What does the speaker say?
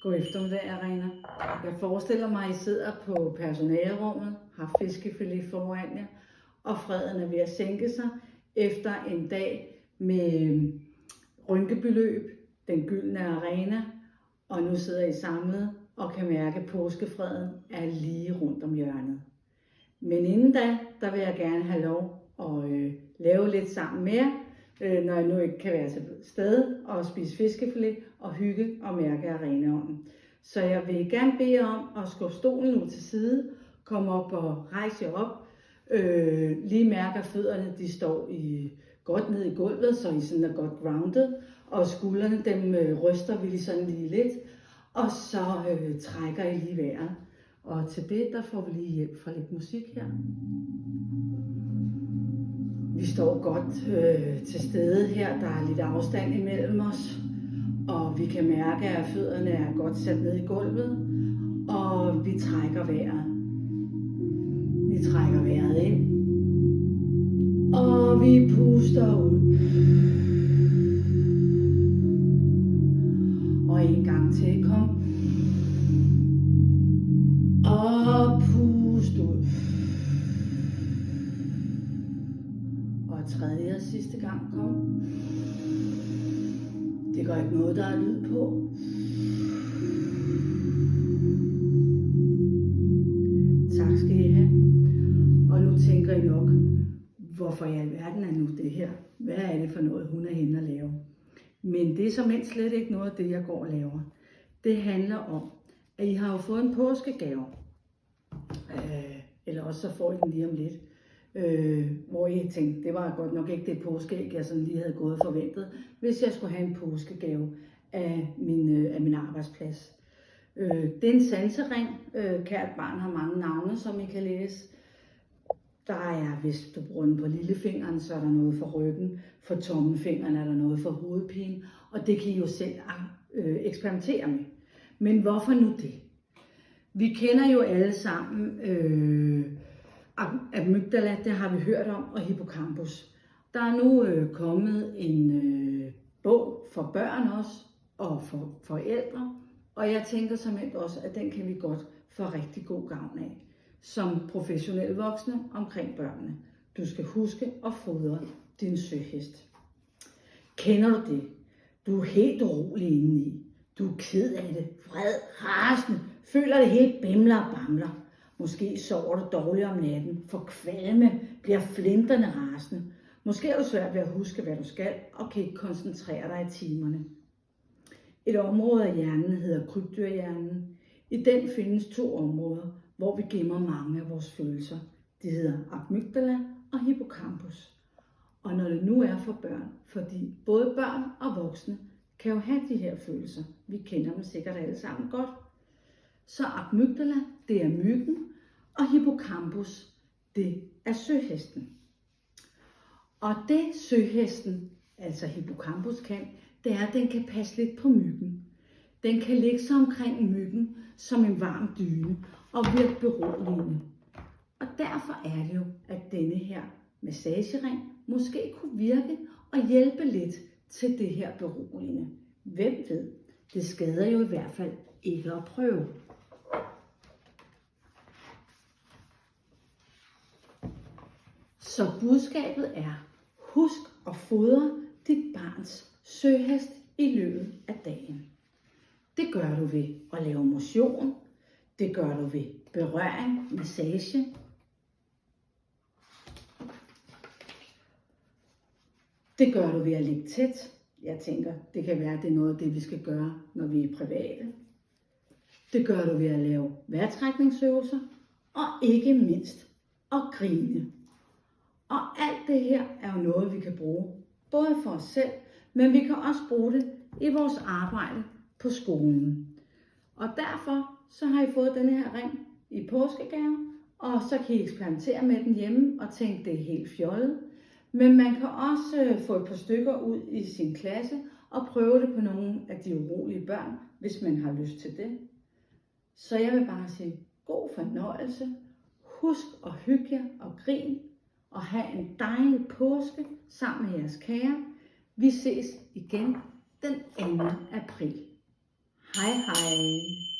God eftermiddag, Arena. Jeg forestiller mig, at I sidder på personalerummet, har fiskefilet foran jer, og freden er ved at sænke sig efter en dag med rynkebyløb, den gyldne arena, og nu sidder I samlet og kan mærke, at påskefreden er lige rundt om hjørnet. Men inden da, der vil jeg gerne have lov at lave lidt sammen med jer, når jeg nu ikke kan være til stede og spise fiskefilet og hygge og mærke arenaånden. Så jeg vil gerne bede jer om at skubbe stolen ud til side, komme op og rejse jer op, lige mærke at fødderne de står godt ned i gulvet, så I sådan er godt grounded, og skuldrene dem ryster vi lige sådan lige lidt, og så trækker I lige vejret. Og til det, der får vi lige hjælp fra lidt musik her. Vi står godt til stede her, der er lidt afstand imellem os, og vi kan mærke, at fødderne er godt sat ned i gulvet, og vi trækker vejret. Vi trækker vejret ind, og vi puster ud. Og en gang til, kom. Og pust ud. Og tredje og sidste gang, kom. Det gør ikke noget, der er lyd på. Tak skal I have. Og nu tænker I nok, hvorfor i alverden er nu det her? Hvad er det for noget, hun er henne at lave? Men det er som slet ikke noget af det, jeg går og laver. Det handler om, at I har jo fået en påskegave. Eller også så får I den lige om lidt. Hvor I tænkte, det var godt nok ikke det påskeæg, jeg sådan lige havde gået og forventet, hvis jeg skulle have en påskegave af min arbejdsplads. Det er en sansering. Kært barn har mange navne, som I kan læse. Der er, hvis du bruger den på lillefingeren, så er der noget for ryggen. For tommelfingeren er der noget for hovedpine. Og det kan I jo selv eksperimentere med. Men hvorfor nu det? Vi kender jo alle sammen amygdala, det har vi hørt om, og hippocampus. Der er nu kommet en bog for børn også, og for forældre. Og jeg tænker simpelthen også, at den kan vi godt få rigtig god gavn af. Som professionelle voksne omkring børnene. Du skal huske at fodre din søhest. Kender du det? Du er helt urolig indeni. Du er ked af det, vred, rasende, føler det hele bimler og bamler. Måske sover du dårligt om natten, får kvalme, bliver flinterne rasende. Måske er du svært ved at huske, hvad du skal, og kan ikke koncentrere dig i timerne. Et område af hjernen hedder krybdyrhjernen. I den findes 2 områder, hvor vi gemmer mange af vores følelser. Det hedder amygdala og hippocampus. Og når det nu er for børn, fordi både børn og voksne kan jo have de her følelser. Vi kender dem sikkert alle sammen godt. Så amygdala, det er myggen, og hippocampus, det er søhesten. Og det søhesten, altså hippocampus kan, det er, at den kan passe lidt på myggen. Den kan ligge sig omkring myggen som en varm dyne og virke beroligende. Og derfor er det jo, at denne her massagering måske kunne virke og hjælpe lidt til det her beroligende. Hvem ved? Det skader jo i hvert fald ikke at prøve. Så budskabet er, husk at fodre dit barns søhest i løbet af dagen. Det gør du ved at lave motion. Det gør du ved berøring, massage. Det gør du ved at ligge tæt. Jeg tænker, det kan være, at det er noget af det, vi skal gøre, når vi er private. Det gør du ved at lave vejrtrækningsøvelser. Og ikke mindst at grine. Og alt det her er jo noget, vi kan bruge. Både for os selv, men vi kan også bruge det i vores arbejde på skolen. Og derfor så har I fået denne her ring i påskegave. Og så kan I eksperimentere med den hjemme og tænke, det er helt fjollet. Men man kan også få et par stykker ud i sin klasse og prøve det på nogle af de urolige børn, hvis man har lyst til det. Så jeg vil bare sige, god fornøjelse. Husk at hygge jer og grin og have en dejlig påske sammen med jeres kære. Vi ses igen den 2. april. Hej hej.